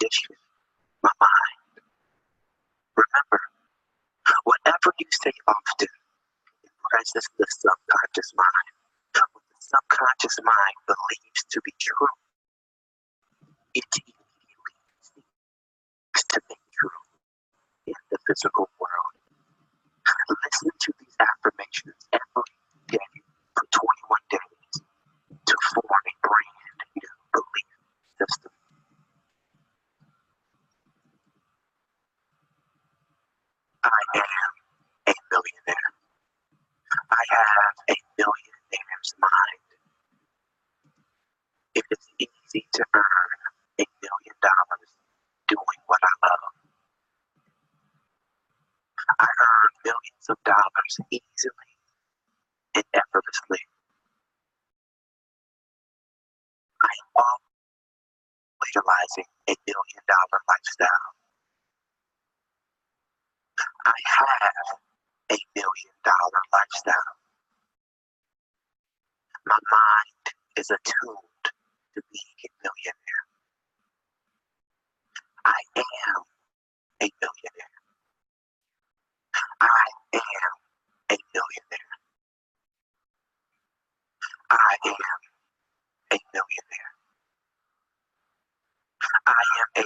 condition my mind. Remember, whatever you say often impresses the subconscious mind. What the subconscious mind believes to be true, it immediately seeks to make true in the physical world. Listen to these affirmations every day for 21 days to form a brand new belief system. I am a millionaire. I have a millionaire's mind. It is easy to earn $1 million doing what I love. I earn millions of dollars easily and effortlessly. I am always realizing $1 million lifestyle. I have $1 million lifestyle. My mind is attuned to being a millionaire. I am a millionaire. I am a millionaire. I am a millionaire. I am a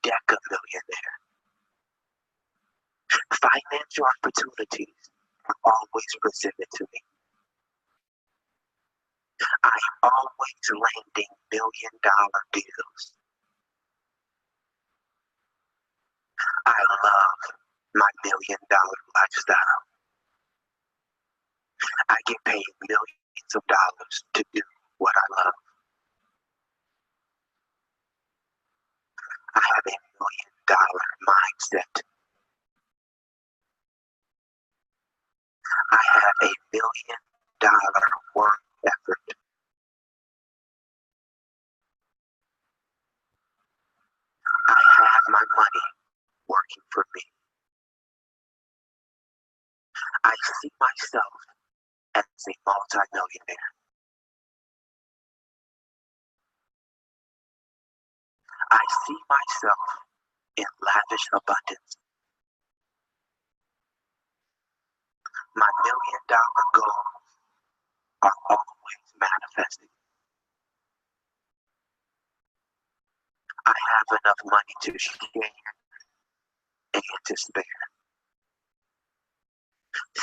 decamillionaire. Financial opportunities are always presented to me. I am always landing $1 million deals. I love my $1 million lifestyle. I get paid millions of dollars to do what I love. I have $1 million mindset. I have $1 million work effort. I have my money working for me. I see myself as a multimillionaire. I see myself in lavish abundance. My $1 million goals are always manifesting. I have enough money to share and to spare.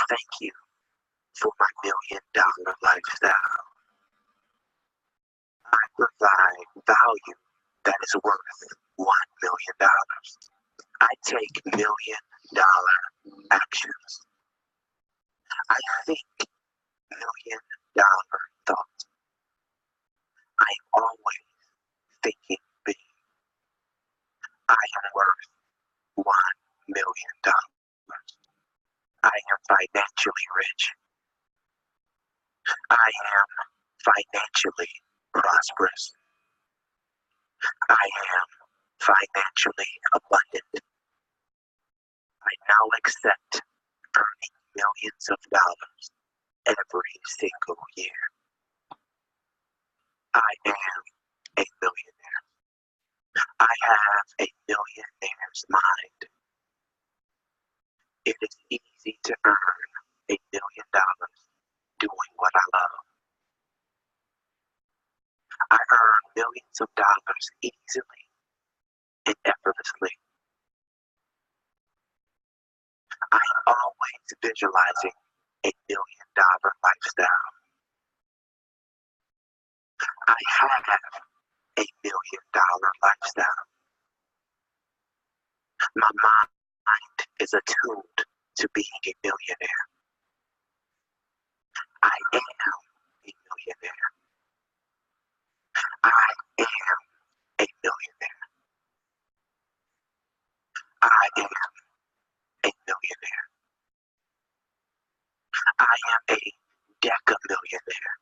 Thank you for my $1 million lifestyle. I provide value that is worth $1 million. I take $1 million actions. I think $1 million thoughts. I am always thinking big. I am worth $1 million. I am financially rich. I am financially prosperous. I am financially abundant. I now accept earning millions of dollars every single year. I am a millionaire. I have a millionaire's mind. It is easy to earn $1 million doing what I love. I earn millions of dollars easily and effortlessly. I am always visualizing $1 million lifestyle. I have $1 million lifestyle. My mind is attuned to being a millionaire. I am a millionaire. I am a millionaire. I am a millionaire. I am a decamillionaire.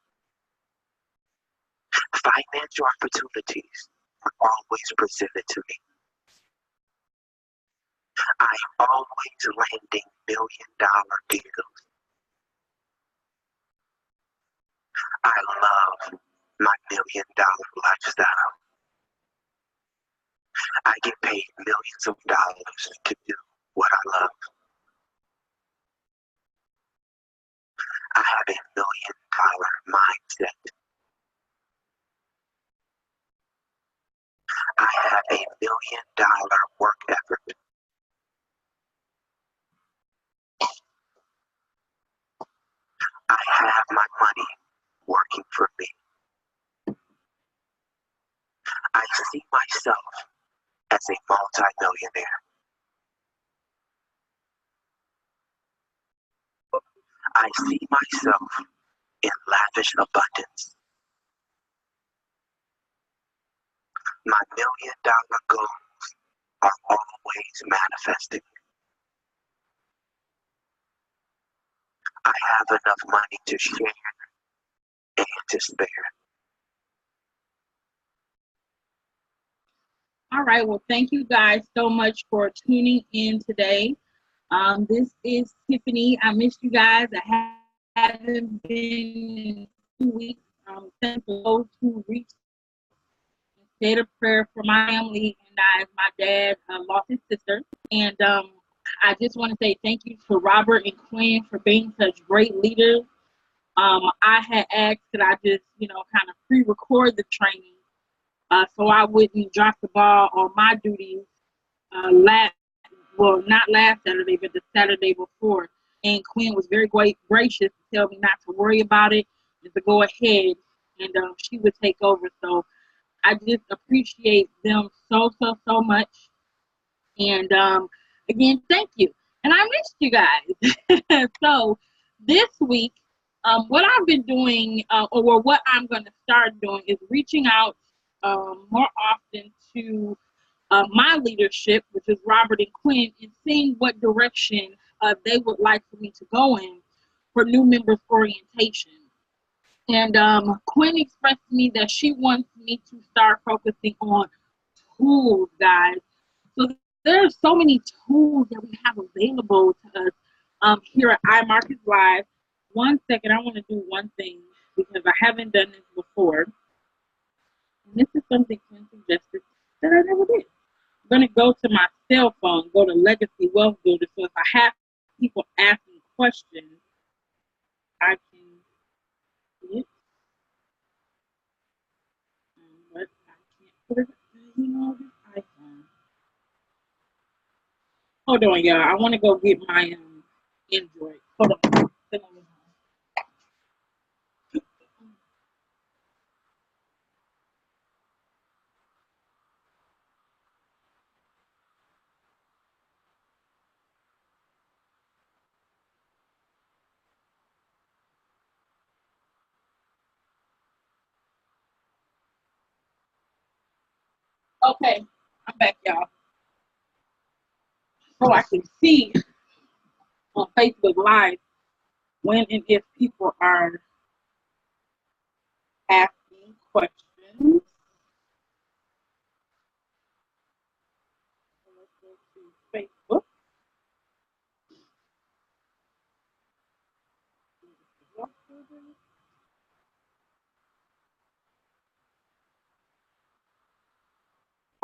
Financial opportunities are always presented to me. I am always landing $1 million deals. I love my $1 million lifestyle. I get paid millions of dollars to do what I love. I have $1 million mindset. I have $1 million work effort. I have my money working for me. I see myself as a multi-millionaire. I see myself in lavish abundance. My $1 million goals are always manifesting. I have enough money to share and to spare. All right, well, thank you guys so much for tuning in today. This is Tiffany. I missed you guys. I haven't been in 2 weeks. Thank those who reached and said a prayer for my family and I. My dad lost his sister. And I just want to say thank you to Robert and Quinn for being such great leaders. I had asked that I just, kind of pre-record the training so I wouldn't drop the ball on my duties not last Saturday, but the Saturday before. And Quinn was very gracious to tell me not to worry about it and to go ahead and she would take over. So I just appreciate them so much. And again, thank you. And I missed you guys. So this week, what I've been doing, or what I'm going to start doing, is reaching out more often to my leadership, which is Robert and Quinn, and seeing what direction they would like for me to go in for new members orientation. And Quinn expressed to me that she wants me to start focusing on tools, guys. So there are so many tools that we have available to us here at iMarketLive. One second, I want to do one thing because I haven't done this before. And this is something Quinn suggested that I never did. I'm going to go to my cell phone, go to Legacy Wealth Builder. So if I have people asking questions, I can see it. But I can't put it, this iPhone. Hold on, y'all. I want to go get my Android. Hold on. Okay, I'm back, y'all. So I can see on Facebook Live when and if people are asking questions. So let's go to Facebook.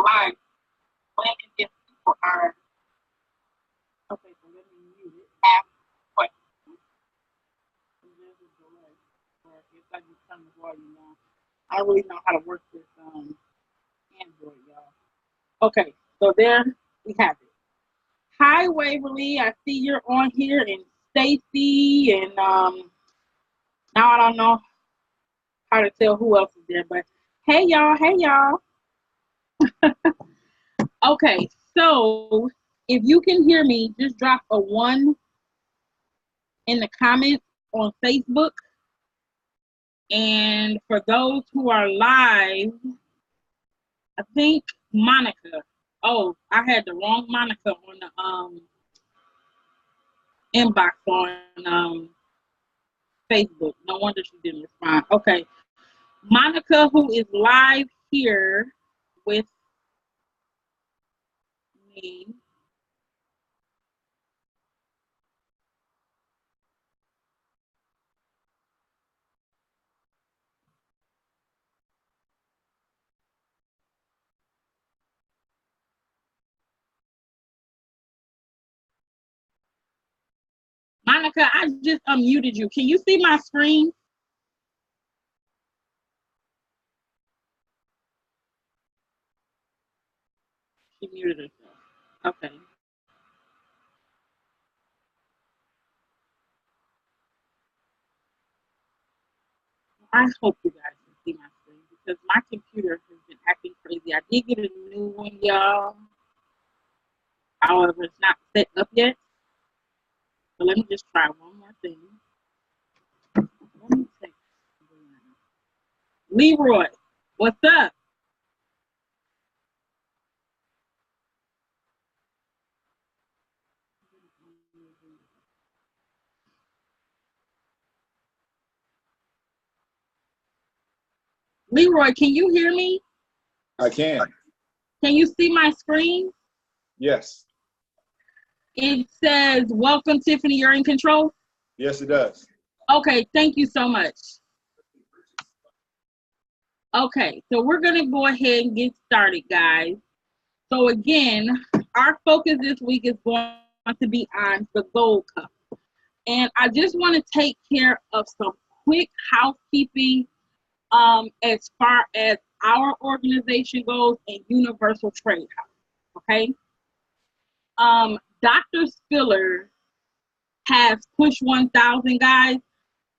Live when and if people are okay. So let me mute it. Ask questions. There's a delay, or if I just turn the volume down. I don't really know how to work this Android, y'all. Okay, so there we have it. Hi, Waverly. I see you're on here, and Stacy, and now I don't know how to tell who else is there, but hey, y'all. Hey, y'all. Okay, so if you can hear me, just drop a 1 in the comments on Facebook. And for those who are live, I think Monica. Oh, I had the wrong Monica on the inbox on Facebook. No wonder she didn't respond. Okay. Monica, who is live here with me. Monica, I just unmuted you. Can you see my screen? She muted herself. Okay. I hope you guys can see my screen because my computer has been acting crazy. I did get a new one, y'all. However, it's not set up yet. So let me just try one more thing. Let me take Leroy, what's up? Leroy, can you hear me? I can. Can you see my screen? Yes. It says, welcome, Tiffany, you're in control. Yes, it does. Okay, thank you so much. Okay, so we're gonna go ahead and get started, guys. So again, our focus this week is going to be on the Gold Cup. And I just want to take care of some quick housekeeping as far as our organization goes and Universal Trade House, okay? Dr. Spiller has pushed 1,000 guys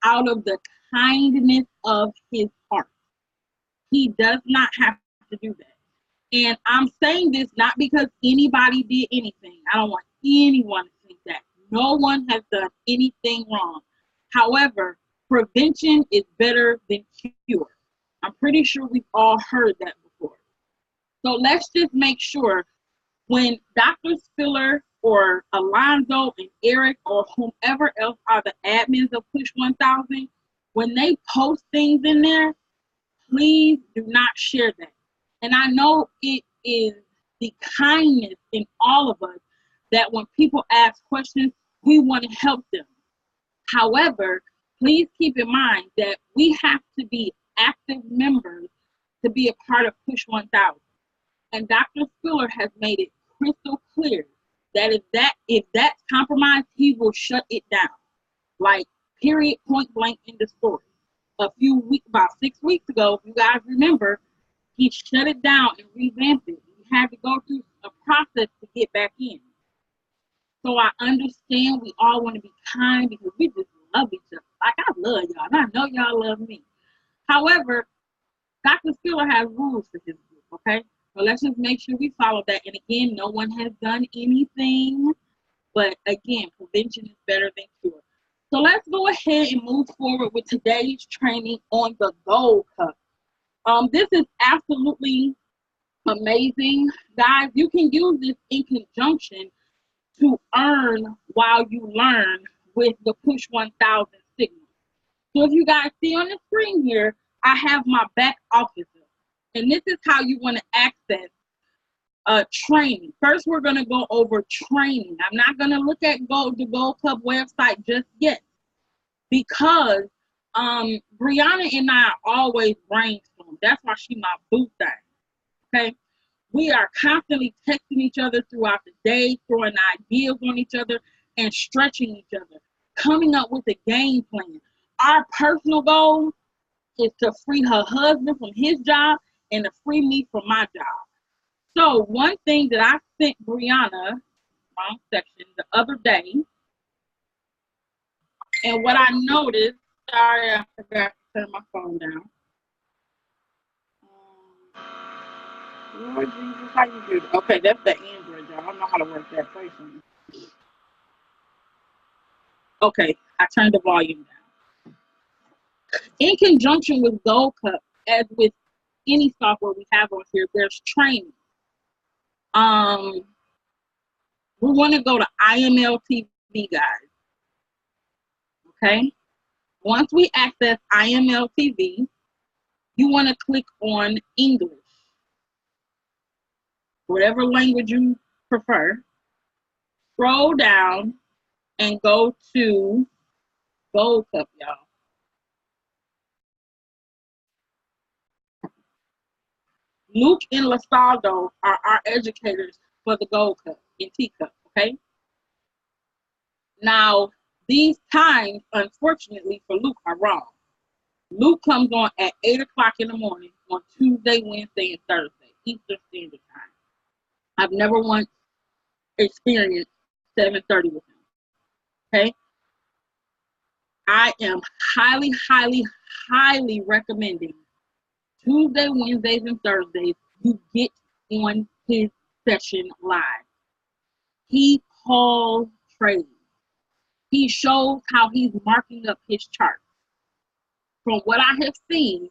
out of the kindness of his heart. He does not have to do that. And I'm saying this not because anybody did anything. I don't want anyone to think that. No one has done anything wrong. However, prevention is better than cure. I'm pretty sure we've all heard that before. So let's just make sure when Dr. Spiller or Alonzo and Eric or whomever else are the admins of Push 1000, when they post things in there, please do not share that. And I know it is the kindness in all of us that when people ask questions, we want to help them. However, please keep in mind that we have to be active members to be a part of Push 1000. And Dr. Spiller has made it crystal clear that if that's compromised, he will shut it down. Like, period, point blank in the story. About 6 weeks ago, if you guys remember, he shut it down and revamped it. He had to go through a process to get back in. So I understand we all want to be kind because we just love each other. Like, I love y'all, and I know y'all love me. However, Dr. Spiller has rules for his group, okay? So let's just make sure we follow that. And again, no one has done anything. But again, prevention is better than cure. So let's go ahead and move forward with today's training on the Gold Cup. This is absolutely amazing. Guys, you can use this in conjunction to earn while you learn with the Push 1000 signal. So if you guys see on the screen here, I have my back office. And this is how you want to access training. First, we're going to go over training. I'm not going to look at the Gold Cup website just yet because Brianna and I always brainstorm. That's why she my boo thing. Okay, we are constantly texting each other throughout the day, throwing ideas on each other and stretching each other, coming up with a game plan. Our personal goal is to free her husband from his job and to free me from my job. So one thing that I sent Brianna, wrong section, the other day, and what I noticed, sorry, I forgot to turn my phone down. Lord Jesus, how you do that? Okay, that's the Android, y'all. I don't know how to work that person. Okay, I turned the volume down. In conjunction with Gold Cup, as with any software we have on here, there's training. We want to go to IMLTV, guys. Okay? Once we access IMLTV, you want to click on English. Whatever language you prefer. Scroll down and go to Gold Cup, y'all. Luke and Lasaldo are our educators for the Gold Cup and TEACUP, okay? Now, These times, unfortunately for Luke, are wrong. Luke comes on at 8 o'clock in the morning on Tuesday, Wednesday, and Thursday, Eastern Standard Time. I've never once experienced 7:30 with him. Okay? I am highly, highly, highly recommending Tuesday, Wednesdays, and Thursdays you get on his session live. He calls trades. He shows how he's marking up his chart. From what I have seen,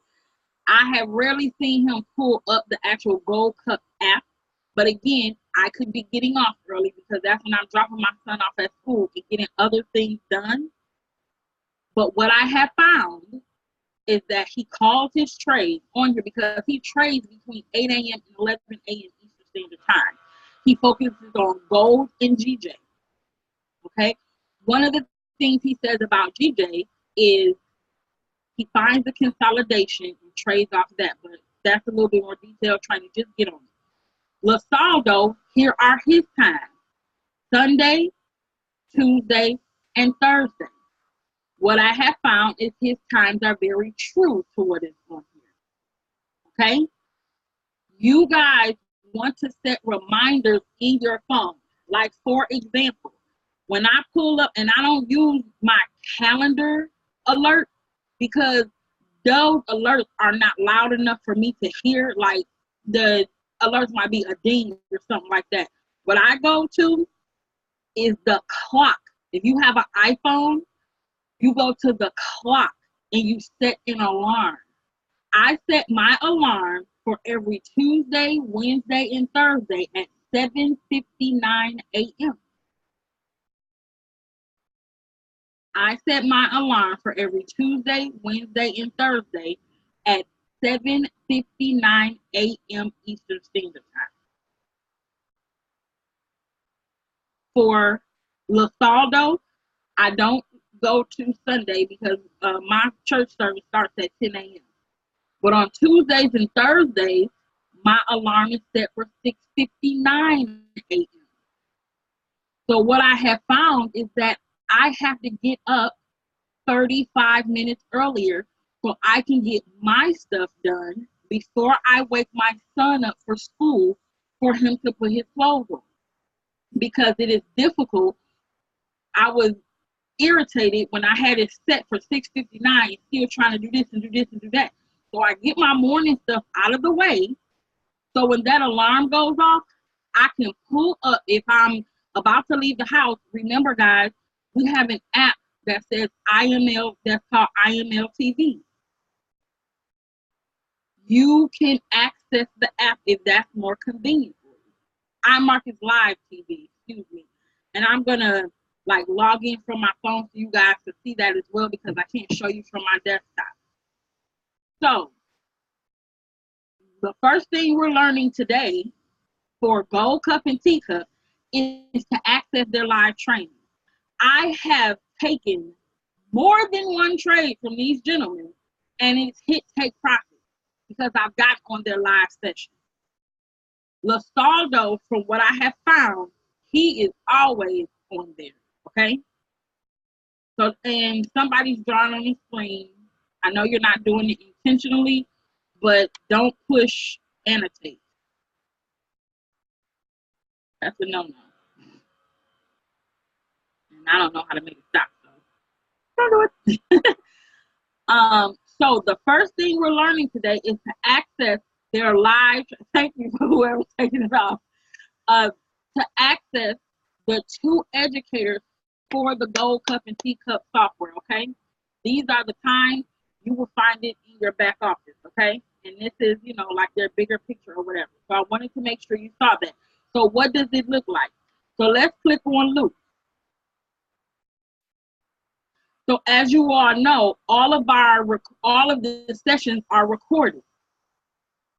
I have rarely seen him pull up the actual Gold Cup app. But again, I could be getting off early because that's when I'm dropping my son off at school and getting other things done. But what I have found is that he calls his trades on here because he trades between 8 a.m. and 11 a.m. Eastern Standard Time. He focuses on gold and GJ. Okay? One of the things he says about GJ is he finds the consolidation and trades off that, but that's a little bit more detailed trying to just get on it. LaSaldo, here are his times. Sunday, Tuesday, and Thursday. What I have found is his times are very true to what is on here. Okay? You guys want to set reminders in your phone. Like, for example, when I pull up, and I don't use my calendar alert because those alerts are not loud enough for me to hear. Like, the alerts might be a ding or something like that. What I go to is the clock. If you have an iPhone, you go to the clock and you set an alarm. I set my alarm for every Tuesday, Wednesday, and Thursday at 7:59 a.m. I set my alarm for every Tuesday, Wednesday, and Thursday at 7:59 a.m. Eastern Standard Time. For LaSaldo, I don't go to Sunday because my church service starts at 10 a.m. But on Tuesdays and Thursdays, my alarm is set for 6:59 a.m. So what I have found is that I have to get up 35 minutes earlier so I can get my stuff done before I wake my son up for school for him to put his clothes on. Because it is difficult. I was irritated when I had it set for 6:59 and still trying to do this and do this and do that. So I get my morning stuff out of the way. So when that alarm goes off, I can pull up. If I'm about to leave the house, remember guys, we have an app that says IML, that's called IML TV. You can access the app if that's more convenient for you. iMarketsLive TV, excuse me. And I'm gonna like log in from my phone so you guys can see that as well because I can't show you from my desktop. So the first thing we're learning today for Gold Cup and TEACUP is to access their live training. I have taken more than one trade from these gentlemen and it's hit take profit because I've got on their live session. LaSaldo, from what I have found, he is always on there, okay? So, and somebody's drawing on the screen. I know you're not doing it intentionally, but don't push annotate. That's a no-no. And I don't know how to make it stop, so don't do it. So the first thing we're learning today is to access their live, thank you for whoever's taking it off, to access the two educators for the Gold Cup and TEACUP software, okay? These are the times you will find it in your back office, okay? And this is, you know, like their bigger picture or whatever. So I wanted to make sure you saw that. So what does it look like? So let's click on Luke. So as you all know, all of the sessions are recorded.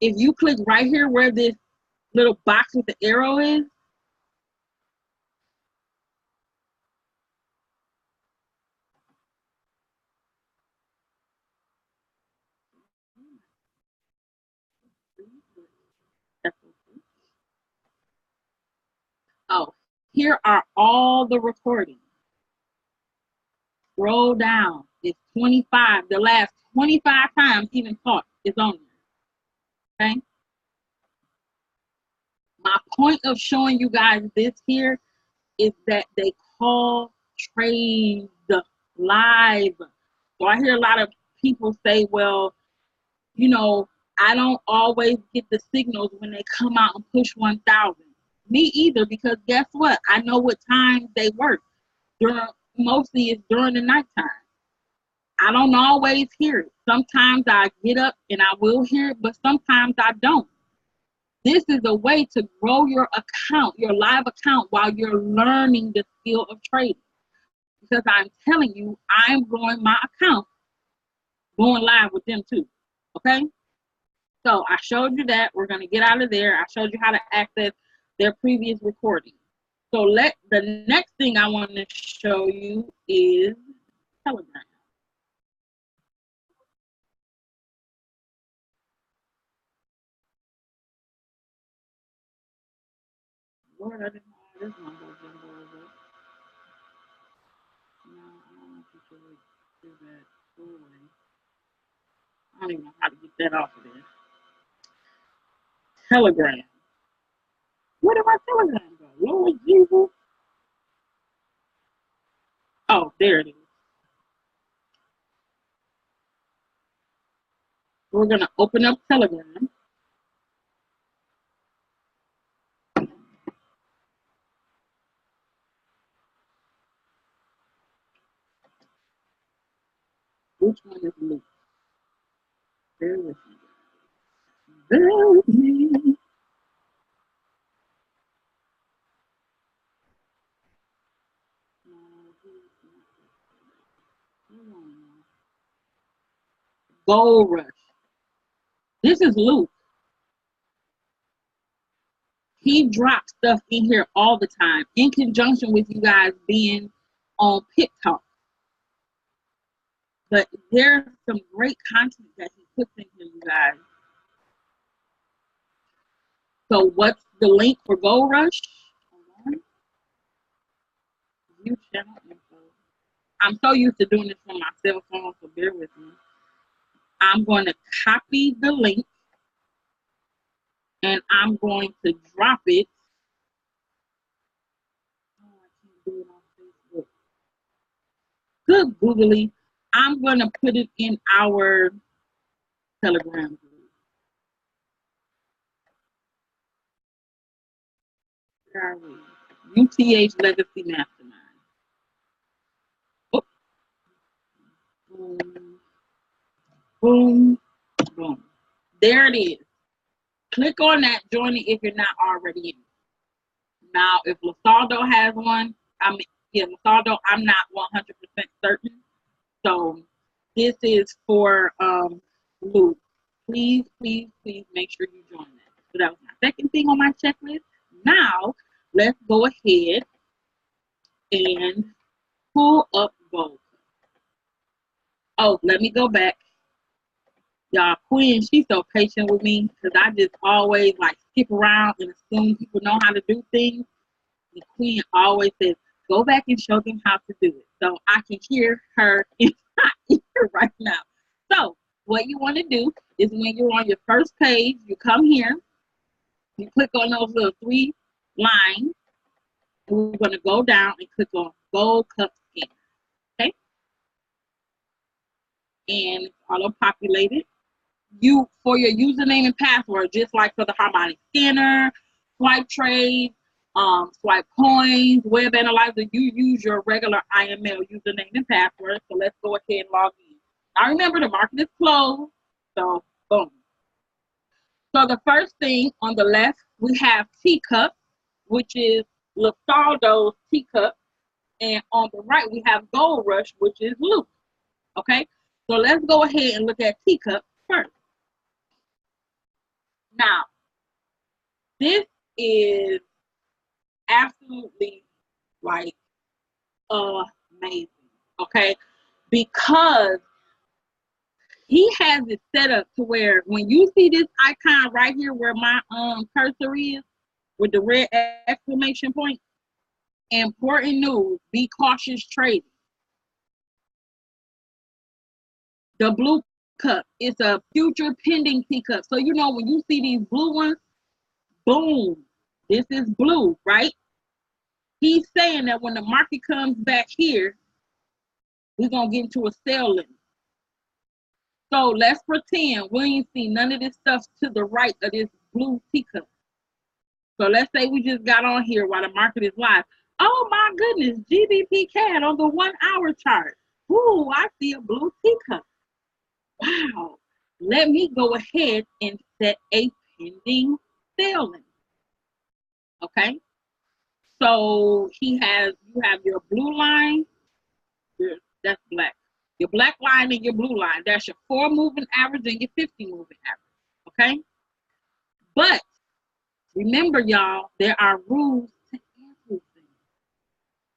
If you click right here where this little box with the arrow is, oh, here are all the recordings. Scroll down. It's 25. The last 25 times even thought is on there. Okay? My point of showing you guys this here is that they call trades live. So I hear a lot of people say, well, you know, I don't always get the signals when they come out and push 1,000. Me either, because guess what? I know what times they work. Mostly it's during the nighttime. I don't always hear it. Sometimes I get up and I will hear it, but sometimes I don't. This is a way to grow your account, your live account, while you're learning the skill of trading. Because I'm telling you, I'm growing my account, going live with them too. Okay? So I showed you that. We're going to get out of there. I showed you how to access their previous recording. So the next thing I want to show you is Telegram. Lord, I didn't know this one goes in over. No, I don't know if you should do that. Go away. I don't even know how to get that off of there. Telegram. Where did my Telegram go? Lord Jesus. Oh, there it is. We're going to open up Telegram. Which one is Luke? Bear with me. Bear with me. Gold Rush. This is Luke. He drops stuff in here all the time in conjunction with you guys being on Pit Talk. But there's some great content that he puts in here, you guys. So what's the link for Gold Rush? View channel info. I'm so used to doing this on my cell phone, so bear with me. I'm going to copy the link and I'm going to drop it. Oh, I can't do it on Facebook. Good googly. I'm going to put it in our Telegram group. Where are we? UTH Legacy Mastermind. Oh. Boom. Boom. Boom. There it is. Click on that. Join it if you're not already in. Now, if Lasaldo has one, Lasaldo, I'm not 100% certain. So this is for Luke. Please, please, please make sure you join that. So that was my second thing on my checklist. Now, let's go ahead and pull up GOLDCUP. Oh, let me go back. Y'all, Quinn, she's so patient with me because I just always like skip around and assume people know how to do things. And Quinn always says, go back and show them how to do it. So I can hear her in my ear right now. So what you want to do is when you're on your first page, you come here, you click on those little 3 lines, and we're going to go down and click on GOLDCUP scanner. Okay? And it's auto-populated. For your username and password, just like for the harmonic scanner, swipe trade, swipe coins, web analyzer, you use your regular IML username and password. So let's go ahead and log in. Now remember, the market is closed, so boom. So the first thing on the left, we have TEACUP, which is Lasaldo's TEACUP, and on the right we have Gold Rush, which is Luke. Okay, so let's go ahead and look at TEACUP first. Now, this is absolutely like amazing, okay? Because he has it set up to where when you see this icon right here where my cursor is with the red exclamation point, important news, be cautious trading. The blue cup, it's a future pending teacup. So you know when you see these blue ones, boom, this is blue, right? He's saying that when the market comes back here, we're gonna get into a sell limit. So let's pretend we ain't see none of this stuff to the right of this blue teacup. So let's say we just got on here while the market is live. Oh my goodness, GBP CAD on the 1 hour chart. Ooh, I see a blue teacup. Wow. Let me go ahead and set a pending sell limit. Okay. So you have your blue line. That's black. Your black line and your blue line. That's your 4 moving average and your 50 moving average. Okay. But remember, y'all, there are rules to everything.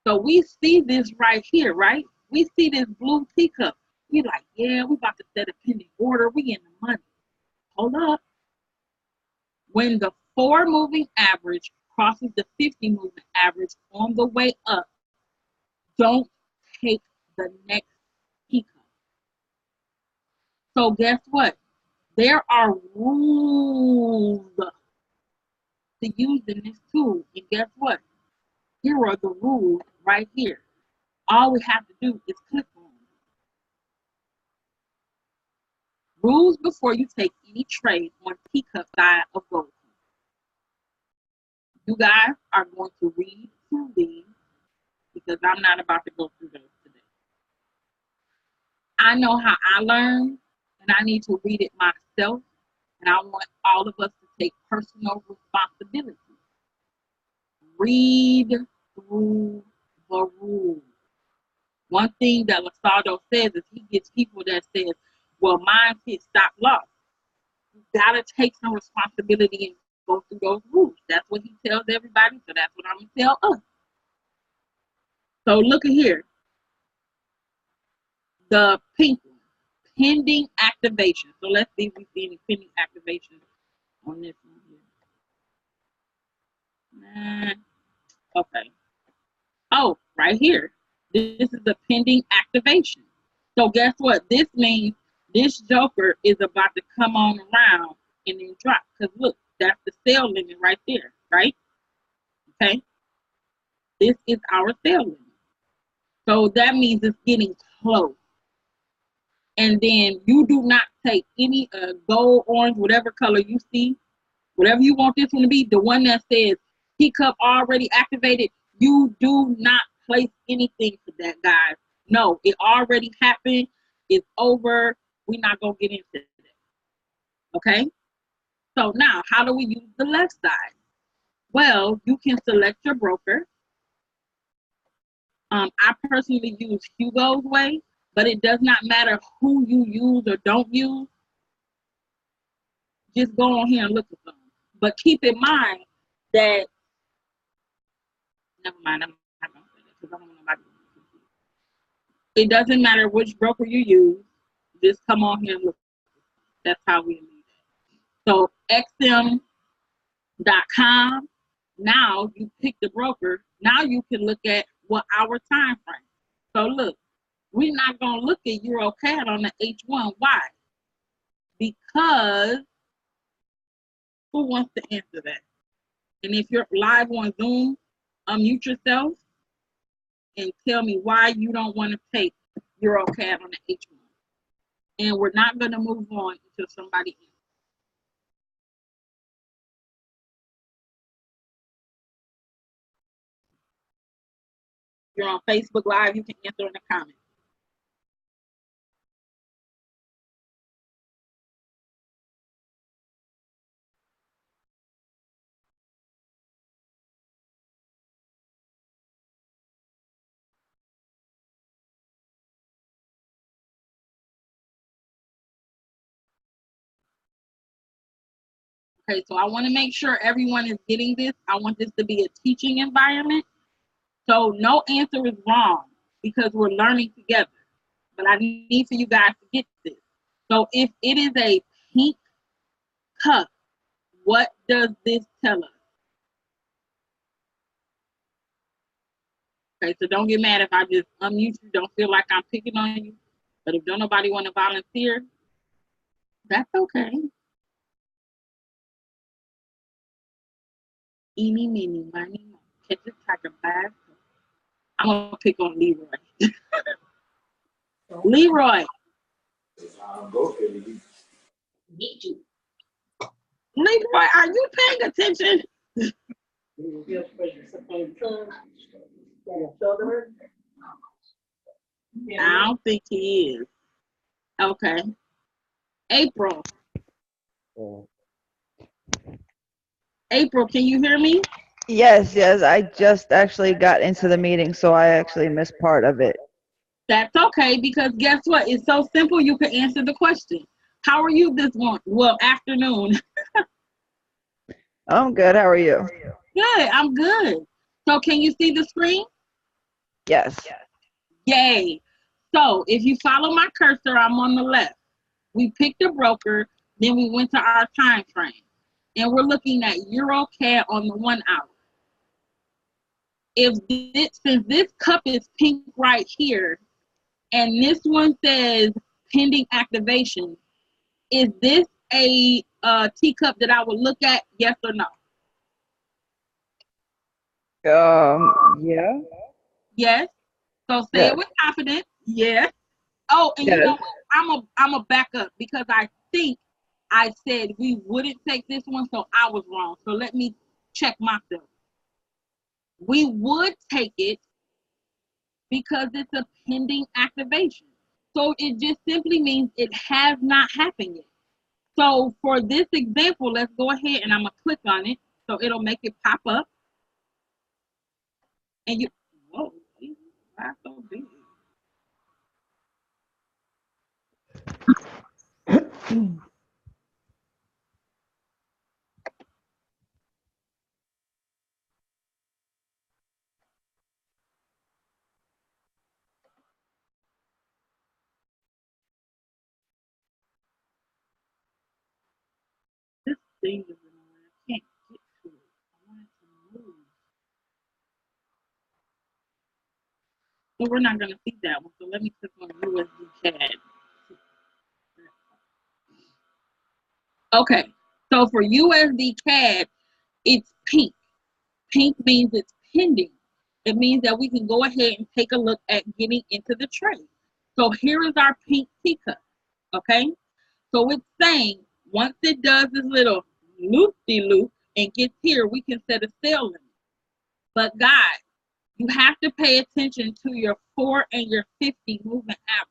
So we see this right here, right? We see this blue teacup. We like, yeah, we about to set a pending order. We in the money. Hold up. When the 4 moving average crosses the 50 moving average on the way up, don't take the next teacup. So guess what? There are rules to use in this tool. And guess what? Here are the rules right here. All we have to do is click on them. Rules before you take any trade on teacup side of GOLDCUP. You guys are going to read through these because I'm not about to go through those today. I know how I learn, and I need to read it myself, and I want all of us to take personal responsibility. Read through the rules. One thing that Lasado says is he gets people that says, well, mine hit stop loss. You gotta take some responsibility and go through those rules. That's what he tells everybody, so that's what I'm gonna tell us. So look at here. The pink one, pending activation. So let's see if we see any pending activation on this one here. Okay. Oh, right here. This is the pending activation. So guess what? This means this joker is about to come on around and then drop. Because look, that's the sell limit right there, right? Okay. This is our sell limit. So that means it's getting close. And then you do not take any gold, orange, whatever color you see, whatever you want this one to be, the one that says teacup already activated, you do not place anything for that, guys. No, it already happened. It's over. We're not going to get into that. Okay? So now, how do we use the left side? Well, you can select your broker. I personally use Hugo's way, but it does not matter who you use or don't use. Just go on here and look at them. But keep in mind that, never mind, I'm not going to say that because I don't want nobody to be confused. It doesn't matter which broker you use. Just come on here and look. That's how we leave it. So XM.com, now you pick the broker. Now you can look at what our time frame. So look, we're not going to look at EuroCAD on the H1. Why? Because who wants to answer that? And if you're live on Zoom, unmute yourself and tell me why you don't want to take EuroCAD on the H1. And we're not going to move on until somebody answers. If you're on Facebook Live, you can answer in the comments. Okay, so I want to make sure everyone is getting this. I want this to be a teaching environment. So no answer is wrong because we're learning together. But I need for you guys to get this. So if it is a pink cup, what does this tell us? Okay, so don't get mad if I just unmute you. Don't feel like I'm picking on you. But if don't nobody want to volunteer, that's okay. Eeny, meeny, miny, moe. Catch a tiger by its tail. I'm going to pick on Leroy. Leroy. Leroy, are you paying attention? I don't think he is. Okay. April. April, can you hear me? Yes, I just actually got into the meeting, so I actually missed part of it. That's okay, because guess what? It's so simple you can answer the question. How are you this morning? Well, afternoon. I'm good. How are you? Good, I'm good. So can you see the screen? Yes. Yay. So if you follow my cursor, I'm on the left. We picked a broker, then we went to our time frame. And we're looking at EuroCAD on the 1 hour. Since this cup is pink right here, and this one says pending activation, is this a teacup that I would look at, yes or no? Yeah. Yes. So say it with confidence. Yes. Oh, and you know what? I'm a back up because I think I said we wouldn't take this one, so I was wrong. So let me check myself. We would take it because it's a pending activation. So it just simply means it has not happened yet. So for this example, let's go ahead and I'm gonna click on it so it'll make it pop up. And you, whoa, why so big? This thing is annoying. I can't get to it. I want it to move. So we're not gonna see that one. So let me click on USD CAD. Okay. So for USD CAD, it's pink. Pink means it's pending. It means that we can go ahead and take a look at getting into the trade. So here is our pink teacup. Okay. So it's saying once it does this little loop-de-loop and gets here, we can set a sale limit. But guys, you have to pay attention to your 4 and your 50 movement average.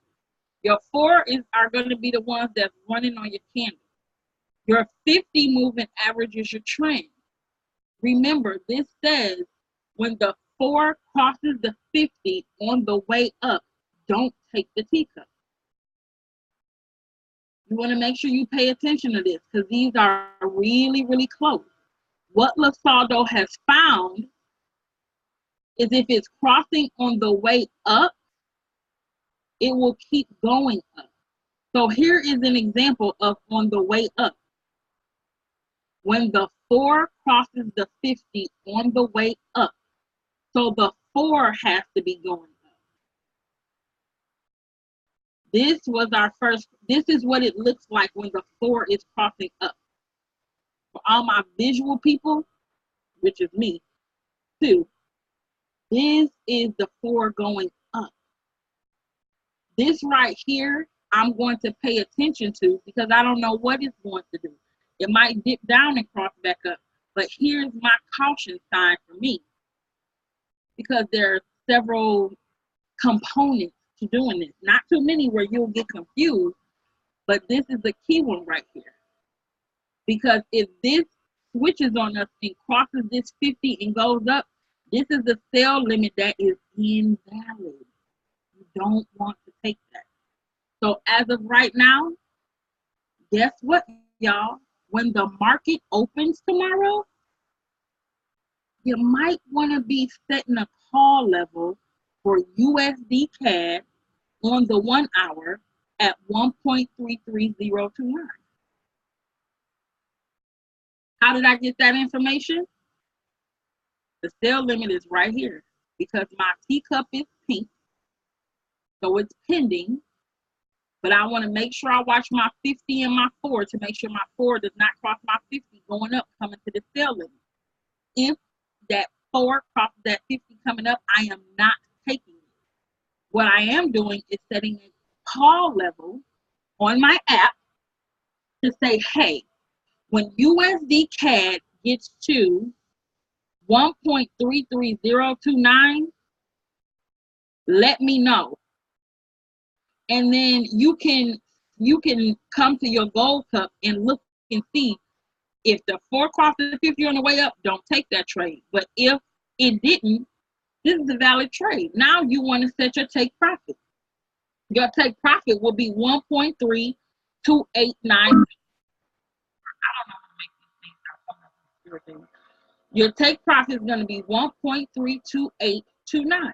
Your 4 are going to be the ones that's running on your candle. Your 50 movement average is your trend. Remember, this says when the 4 crosses the 50 on the way up, don't take the teacup. You want to make sure you pay attention to this because these are really, really close. What LaSaldo has found is if it's crossing on the way up, it will keep going up. So here is an example of on the way up. When the 4 crosses the 50 on the way up, so the 4 has to be going up. This was our first, this is what it looks like when the 4 is crossing up. For all my visual people, which is me too, this is the 4 going up. This right here, I'm going to pay attention to because I don't know what it's going to do. It might dip down and cross back up, but here's my caution sign for me because there are several components to doing this. Not too many where you'll get confused, but this is the key one right here. Because if this switches on us and crosses this 50 and goes up, this is the sell limit that is invalid. You don't want to take that. So as of right now, guess what, y'all? When the market opens tomorrow, you might want to be setting a call level for USD CAD on the 1 hour at 1.33029. How did I get that information? The sell limit is right here because my teacup is pink, so it's pending. But I want to make sure I watch my 50 and my 4 to make sure my 4 does not cross my 50 going up, coming to the sell limit. If that 4 crosses that 50 coming up, I am not taking it. What I am doing is setting a call level on my app to say, hey, when USD CAD gets to 1.33029, let me know. And then you can come to your gold cup and look and see if the 4 crosses the 50 on the way up, don't take that trade. But if it didn't, this is a valid trade. Now you want to set your take profit. Your take profit will be 1.3289. I don't know how to make these things. Your take profit is going to be 1.32829.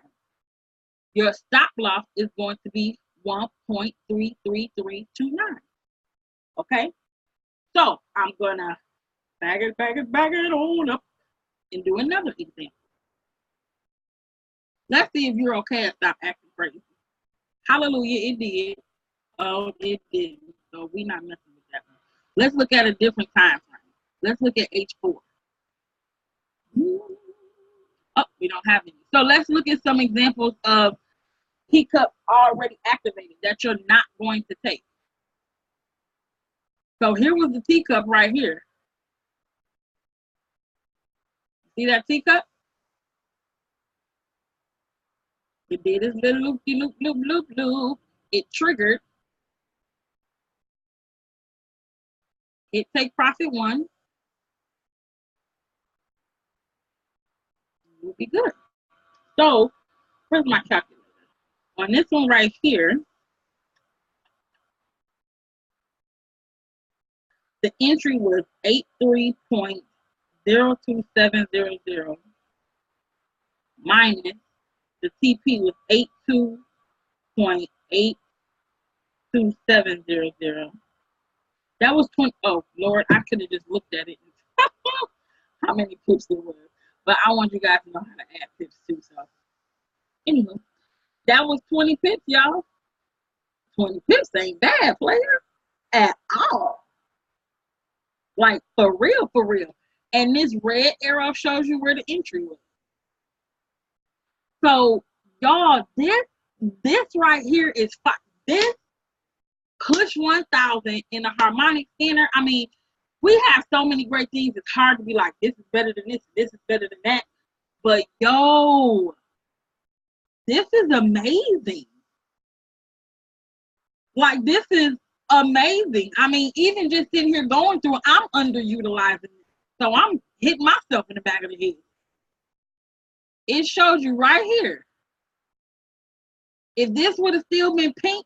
Your stop loss is going to be 1.33329. Okay? So I'm going to bag it on up and do another example. Let's see if you're okay at stop acting crazy. Hallelujah, it did. Oh, it didn't. So we're not messing with that one. Let's look at a different time frame. Let's look at H4. Oh, we don't have any. So let's look at some examples of teacup already activated that you're not going to take. So here was the teacup right here. See that teacup? It did its little loopy loop, loop, loop, loop. It triggered. It take profit 1. We'll be good. So where's my calculator? On this one right here, the entry was 83.02700 minus the TP was 82.82700. That was 20. Oh Lord, I could have just looked at it. How many pips it was. But I want you guys to know how to add pips too. So anyway, that was 20 pips, y'all. 20 pips ain't bad, player, at all. Like for real, for real. And this red arrow shows you where the entry was. So y'all, this right here is this push 1000 in the harmonic scanner. I mean, we have so many great things. It's hard to be like, this is better than this, this is better than that. But yo, this is amazing. Like, this is amazing. I mean, even just sitting here going through it, I'm underutilizing it. So I'm hitting myself in the back of the head. It shows you right here. If this would have still been pink,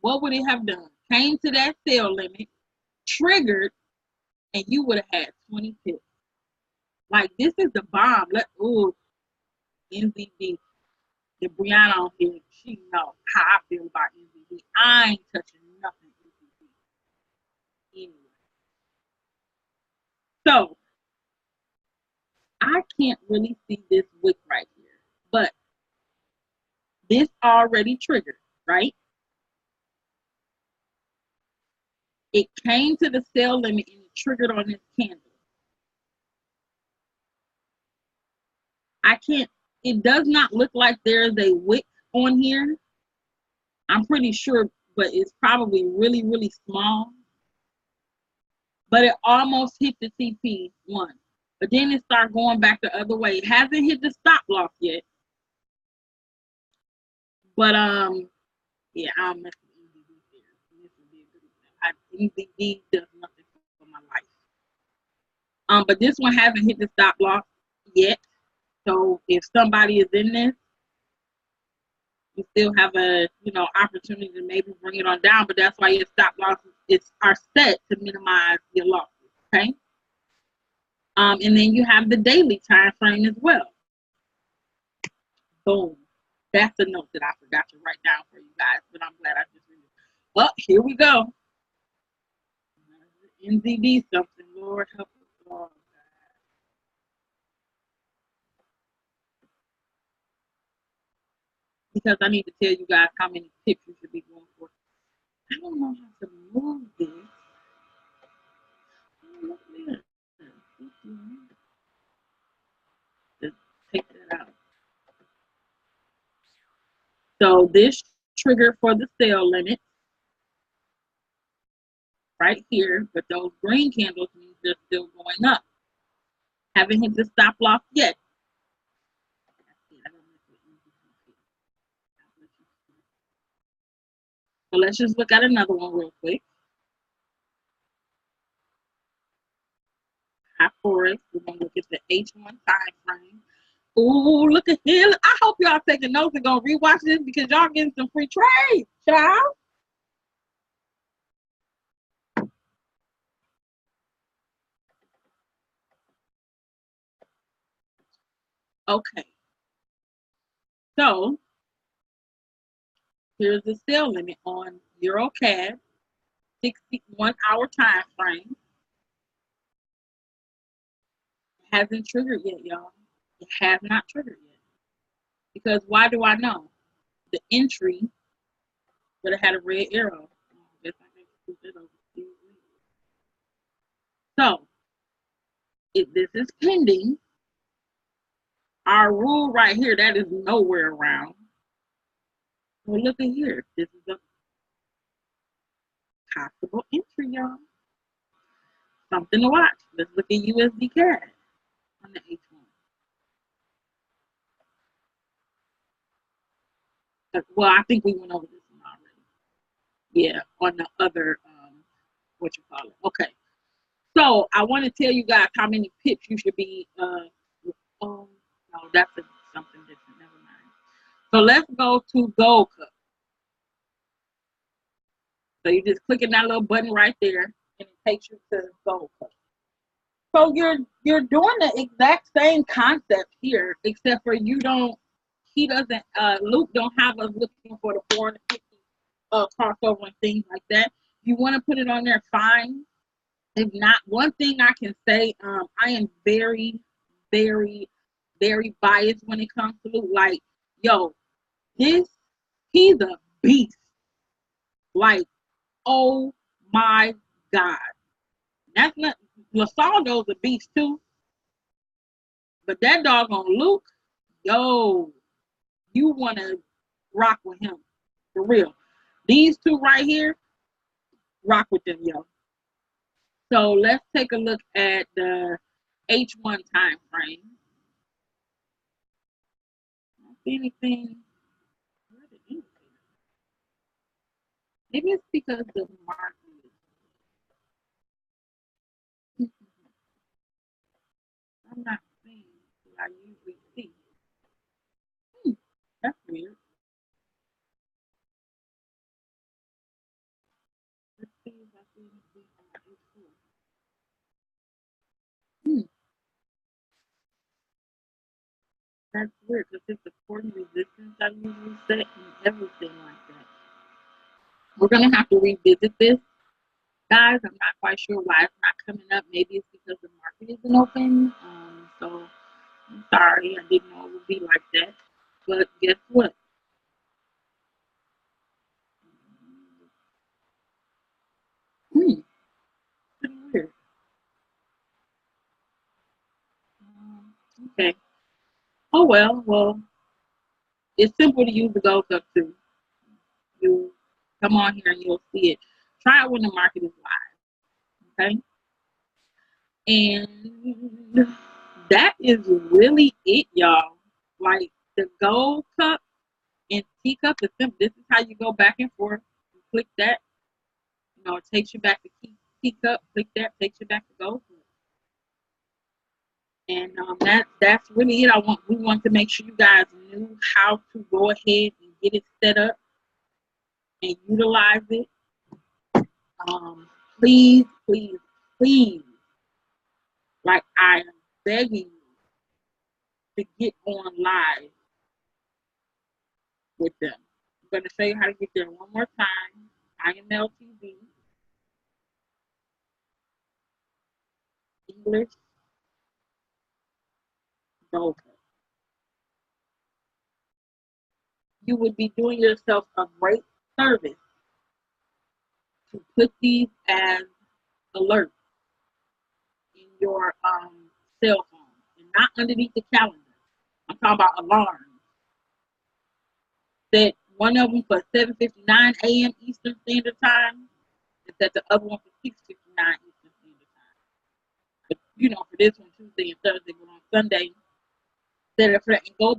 what would it have done? Came to that sell limit, triggered, and you would have had 20 pips. Like, this is the bomb. NZD. The Brianna on here, she knows how I feel about NZD. I ain't touching nothing NZD. Anyway. So, I can't really see this wick right here. But this already triggered, right? It came to the sell limit and it triggered on this candle. It does not look like there's a wick on here. I'm pretty sure, but it's probably really, really small. But it almost hit the TP1. But then it started going back the other way. It hasn't hit the stop loss yet. But yeah, I'll mess with NZD there. This would be a good example. NZD does nothing for my life. But this one hasn't hit the stop loss yet. So if somebody is in this, you still have a opportunity to maybe bring it on down. But that's why your stop losses are set to minimize your losses. Okay. And then you have the daily time frame as well. Boom. That's a note that I forgot to write down for you guys, but I'm glad I just read it. Well, here we go. NZD something. Lord help us all. Because I need to tell you guys how many tips you should be going for. I don't know how to move this. Oh, look at this. Just take that out. So this trigger for the sale limit right here, but those green candles mean they're still going up. Haven't hit the stop loss yet. So let's just look at another one real quick. High forex. We're gonna look at the H1 time frame. Ooh, look at here. I hope y'all taking notes and gonna rewatch this because y'all getting some free trades, child. Okay. So here's the sale limit on EuroCAD, 61-hour time frame. It hasn't triggered yet, y'all. It has not triggered yet. Because why do I know? The entry would have had a red arrow. So if this is pending, our rule right here, that is nowhere around. Well, look at here. This is a possible entry, y'all. Something to watch. Let's look at USD CAD on the H1. Well, I think we went over this one already. Yeah, on the other, what you call it. Okay. So I want to tell you guys how many pips you should be, oh, no, that's something different. Never mind. So let's go to GOLDCUP. So you just click on that little button right there, and it takes you to GOLDCUP. So you're doing the exact same concept here, except for he doesn't, Luke don't have us looking for the 450 crossover and things like that. If you want to put it on there, fine. If not, one thing I can say, I am very, very, very biased when it comes to Luke. Like, yo, he's a beast. Like, oh my God. That's not, Lasaldo's a beast too. But that doggone Luke, yo, you want to rock with him. For real. These two right here, rock with them, yo. So let's take a look at the H1 time frame. I don't see anything. Maybe it's because the market is. I'm not seeing what I usually see. That's weird. Let's see if I see anything on my H4. That's weird because it's supporting resistance I usually set and everything like that. We're gonna have to revisit this, guys. I'm not quite sure why it's not coming up. Maybe it's because the market isn't open. So I'm sorry, I didn't know it would be like that. But guess what? Pretty weird. Okay. Oh well. It's simple to use the GOLDCUP too. You come on here and you'll see it. Try it when the market is live. Okay. And that is really it, y'all. Like the GOLDCUP and TEACUP is simple. This is how you go back and forth. You click that, it takes you back to TEACUP. Click that, takes you back to GOLDCUP. And that's really it. We want to make sure you guys knew how to go ahead and get it set up and utilize it. Please, please, please, like I am begging you to get on live with them. I'm going to show you how to get there one more time. IMLTV, English, GOLDCUP. You would be doing yourself a great service to put these as alerts in your cell phone and not underneath the calendar. I'm talking about alarms. Set one of them for 7:59 a.m. Eastern Standard Time, and set the other one for 6:59 Eastern Standard Time. But for this one, Tuesday and Thursday, but on Sunday, set it for that. And go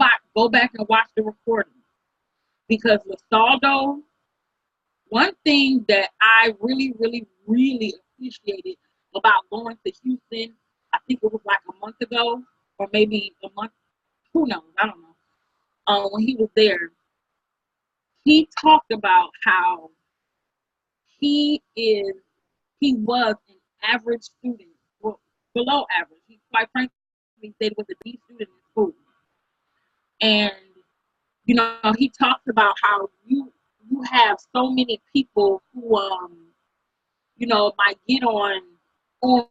back and watch the recording. Because Lasaldo, one thing that I really, really, really appreciated about going to Houston, I think it was like a month ago, or maybe a month, who knows, I don't know. When he was there, he talked about how he was an average student, well, below average. He quite frankly said he was a D student in school. And he talked about how you have so many people who might get on or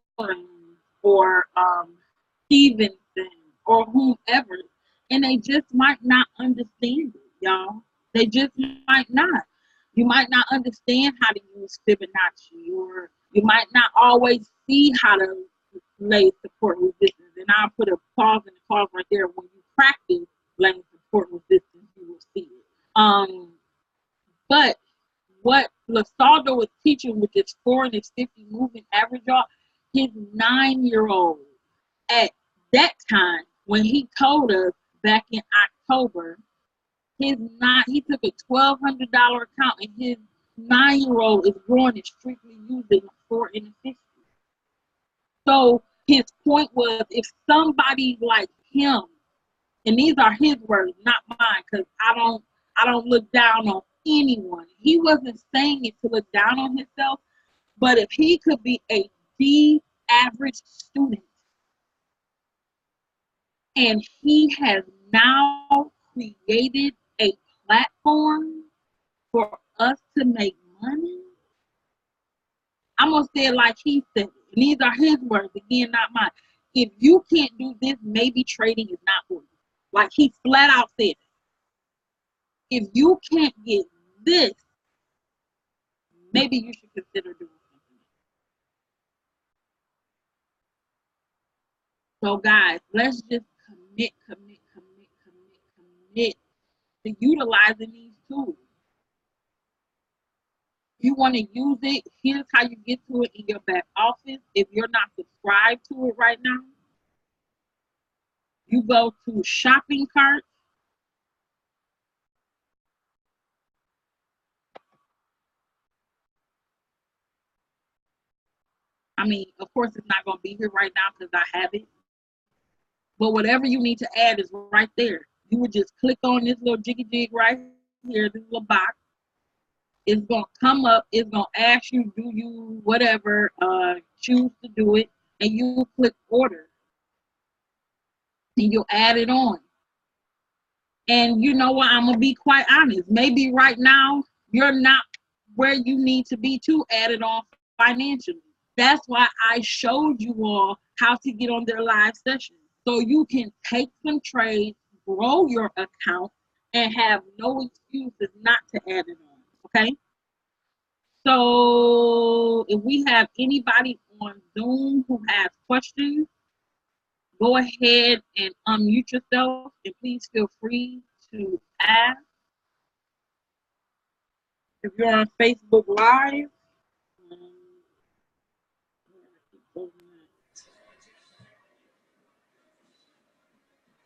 Stevenson or whomever, and they just might not understand it, y'all. They just might not. You might not understand how to use Fibonacci, or you might not always see how to lay support resistance. And I'll put a pause in the call right there. When you practice laying support resistance, you will see it. But what Lasaldo was teaching with his 4 and his 50 moving average, y'all, his 9-year-old at that time, when he told us back in October, he took a $1,200 account, and his 9-year-old is growing and strictly using 4 and 50. So his point was, if somebody like him, and these are his words, not mine, because I don't look down on anyone. He wasn't saying it to look down on himself, but if he could be a D average student, and he has now created a platform for us to make money, I'm going to say it like he said it. And these are his words, again, not mine. If you can't do this, maybe trading is not for you. Like he flat out said it. If you can't get this, maybe you should consider doing something. So guys, let's just commit to utilizing these tools. If you want to use it, here's how you get to it in your back office. If you're not subscribed to it right now, you go to shopping cart. I mean, of course, it's not going to be here right now because I have it. But whatever you need to add is right there. You would just click on this little jiggy jig right here, this little box. It's going to come up. It's going to ask you, do you whatever, choose to do it. And you click order. And you'll add it on. And you know what? I'm going to be quite honest. Maybe right now, you're not where you need to be to add it on financially. That's why I showed you all how to get on their live session. So you can take some trades, grow your account, and have no excuses not to add it on, okay? So if we have anybody on Zoom who has questions, go ahead and unmute yourself, and please feel free to ask. If you're on Facebook Live,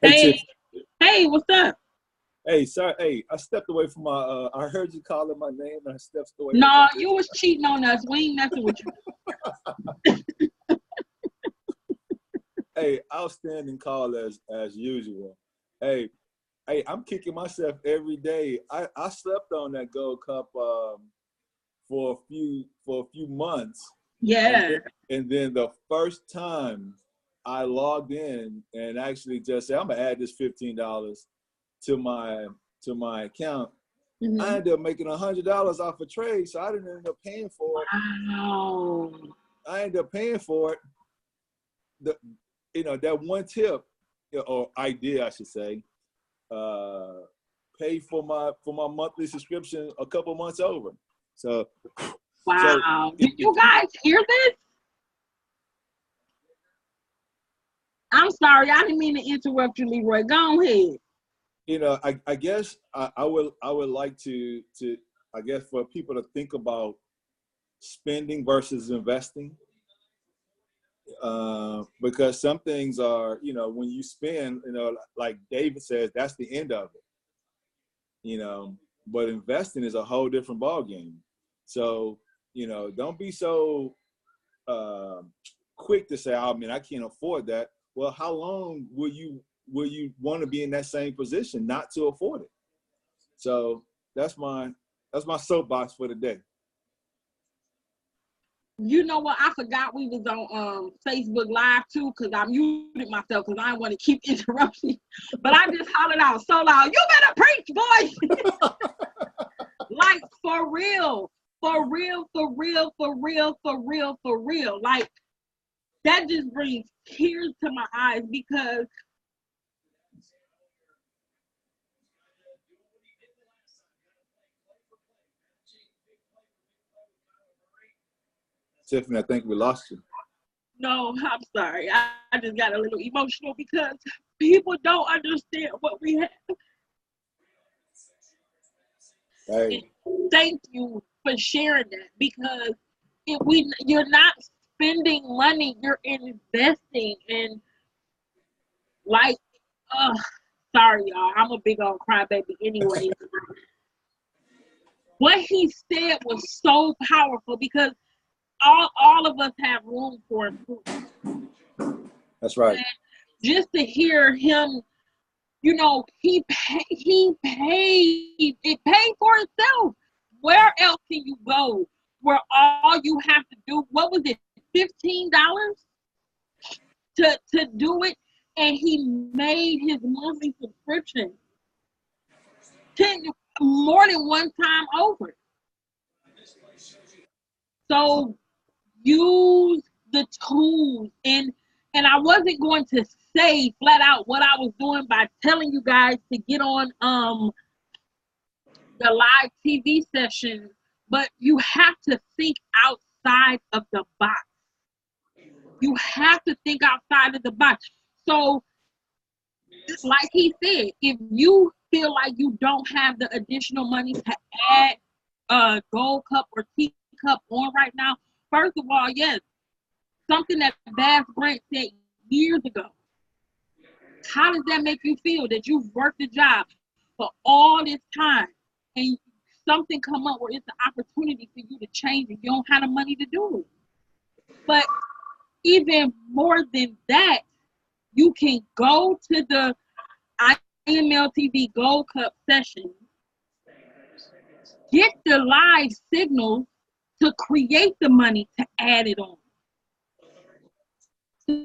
hey, what's up? Hey, sorry. Hey, I stepped away from my. I heard you calling my name, and I stepped away. No, you was cheating on us. We ain't messing with you. Hey, outstanding call as usual. Hey, I'm kicking myself every day. I slept on that Gold Cup for a few months. Yeah. And then the first time I logged in and actually just said, I'm gonna add this $15 to my account. Mm-hmm. I ended up making $100 off a trade, so I didn't end up paying for it. Wow. I ended up paying for it. That one tip, or idea, I should say, pay for my monthly subscription a couple months over. So Wow. So Did you guys hear this? I'm sorry, I didn't mean to interrupt you, Leroy. Go ahead. you know, I guess I would like to I guess for people to think about spending versus investing, because some things are, you know, when you spend, you know, like David says, that's the end of it, you know, but investing is a whole different ball game. So, you know, don't be so quick to say, oh man, I can't afford that. Well, how long will you want to be in that same position not to afford it? So that's my soapbox for the day. You know what? I forgot we was on Facebook Live too, because I muted myself because I didn't want to keep interrupting. But I just hollered out so loud, "You better preach, boy!" Like for real, for real, for real, for real, for real, for real. Like that just brings tears to my eyes because Tiffany, I think we lost you. no, I'm sorry. I just got a little emotional because people don't understand what we have. Hey, And thank you for sharing that because you're not spending money, you're investing. And like, sorry y'all, I'm a big old crybaby anyway. What he said was so powerful because all of us have room for improvement. that's right. And just to hear him, you know, he paid, it paid for itself. Where else can you go where all you have to do, what was it, $15 to do it? And he made his monthly subscription more than one time over. So use the tools, and I wasn't going to say flat out what I was doing by telling you guys to get on the live TV session, but you have to think outside of the box. You have to think outside of the box. So, like he said, if you feel like you don't have the additional money to add Gold Cup or Teacup on right now, first of all, yes, something that Bass Grant said years ago. How does that make you feel that you've worked a job for all this time and something come up where it's an opportunity for you to change and you don't have the money to do it? But even more than that, you can go to the IMLTV Gold Cup session, get the live signals to create the money to add it on.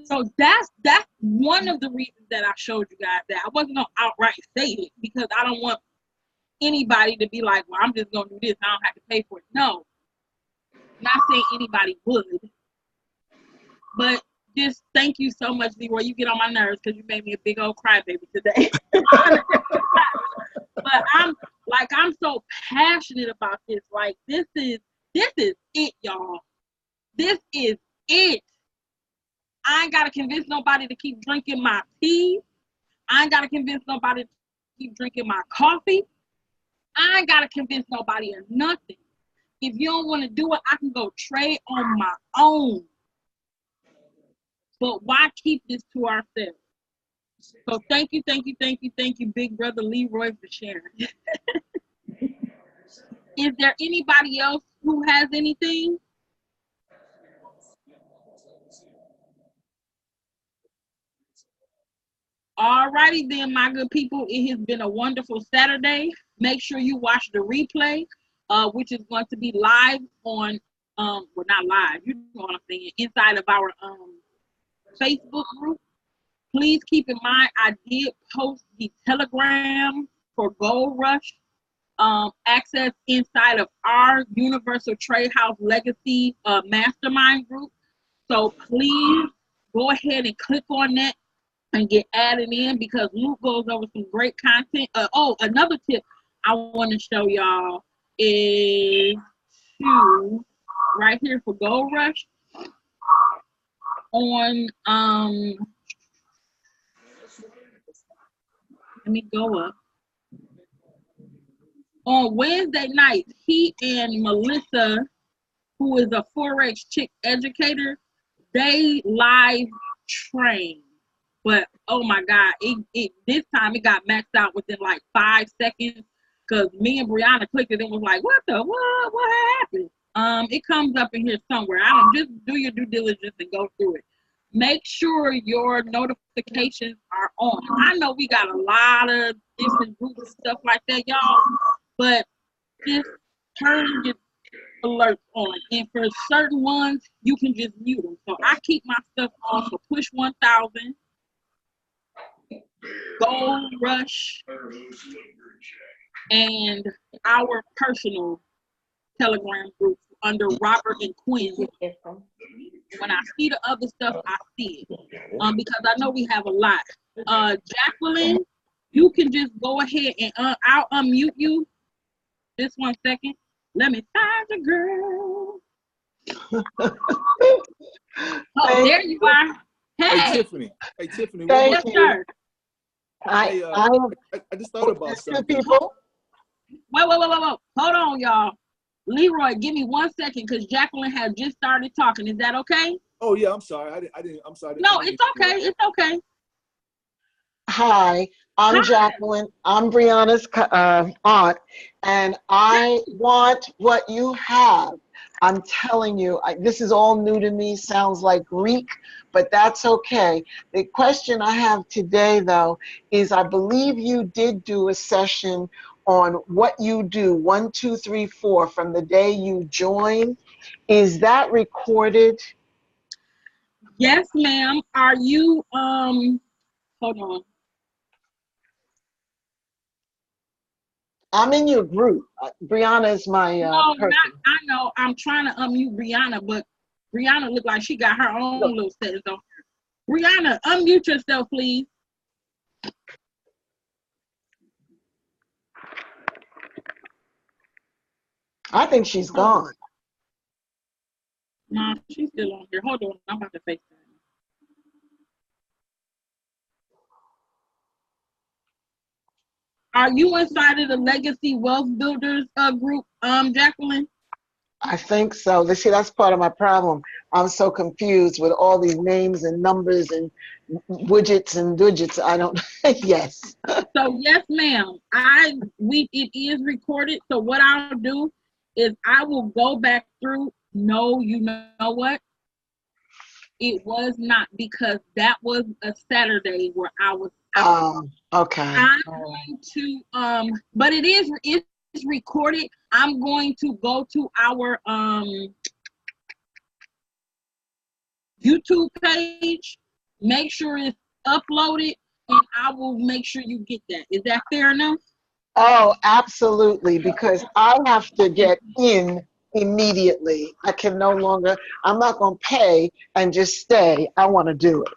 So that's one of the reasons that I showed you guys that. I wasn't gonna outright say it because I don't want anybody to be like, well, I'm just gonna do this, I don't have to pay for it. No, not saying anybody would, but just thank you so much, Leroy. You get on my nerves because you made me a big old crybaby today. But I'm so passionate about this. Like this is it, y'all. This is it. I ain't gotta convince nobody to keep drinking my tea. I ain't gotta convince nobody to keep drinking my coffee. I ain't gotta convince nobody of nothing. If you don't want to do it, I can go trade on my own. But why keep this to ourselves? So thank you, big brother Leroy, for sharing. Is there anybody else who has anything? Alrighty then, my good people. It has been a wonderful Saturday. Make sure you watch the replay, which is going to be live on, well, not live, you know what I'm saying, inside of our Facebook group. Please keep in mind, I did post the Telegram for Gold Rush access inside of our Universal Trade House Legacy Mastermind group. So please go ahead and click on that and get added in because Luke goes over some great content. Another tip I want to show y'all is to right here for Gold Rush on let me go up. On Wednesday night, he and Melissa, who is a Forex chick educator, they live train. But oh my God, this time it got maxed out within like 5 seconds because me and Brianna clicked it and was like, what happened? It comes up in here somewhere. I don't just do your due diligence and go through it. Make sure your notifications are on. I know we got a lot of different groups and stuff like that, y'all, but just turn your alerts on. And for certain ones, you can just mute them. So I keep my stuff on for Push 1000, Gold Rush, and our personal Telegram group under Robert and Quinn. When I see the other stuff, I see it. Because I know we have a lot. Jacqueline, you can just go ahead and I'll unmute you. Just 1 second. Let me find the girl. Oh, there you are. Hey, Tiffany. Hey, Tiffany. yes, sir. I just thought about something. People. Wait. Hold on, y'all. Leroy, give me 1 second because Jacqueline had just started talking. Is that okay? Oh yeah, I'm sorry. I'm sorry. No, it's okay. It's okay. Hi, I'm Jacqueline. I'm Brianna's aunt, and I want what you have. I'm telling you, this is all new to me. Sounds like Greek, but that's okay. The question I have today, though, is I believe you did do a session on what you do, 1, 2, 3, 4, from the day you join. Is that recorded? Yes, ma'am. Are you, hold on. I'm in your group. Brianna is my person. I know. I'm trying to unmute Brianna, but Brianna looked like she got her own little settings on. Brianna, unmute yourself, please. I think she's gone. No, she's still on here. Hold on. I'm about to FaceTime. Are you inside of the Legacy Wealth Builders group, Jacqueline? I think so. See, that's part of my problem. I'm so confused with all these names and numbers and widgets and digits. I don't. Yes. So yes, ma'am. It is recorded. So what I'll do is I will go back through. No, you know what? It was not, because that was a Saturday where I was out. Okay. I'm going to but it's recorded. I'm going to go to our YouTube page, make sure it's uploaded, and I will make sure you get that. Is that fair enough? Oh, absolutely, because I have to get in immediately. I can no longer, I'm not going to pay and just stay. I want to do it.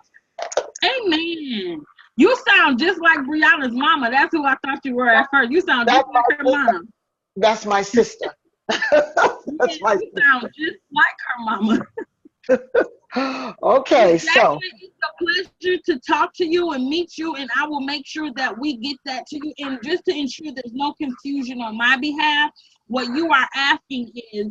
Amen. You sound just like Brianna's mama. That's who I thought you were at first. You sound just like her mom. That's my sister. That's my sister. You sound just like her mama. Okay, exactly. so It's a pleasure to talk to you and meet you, and I will make sure that we get that to you. And just to ensure there's no confusion on my behalf, what you are asking is,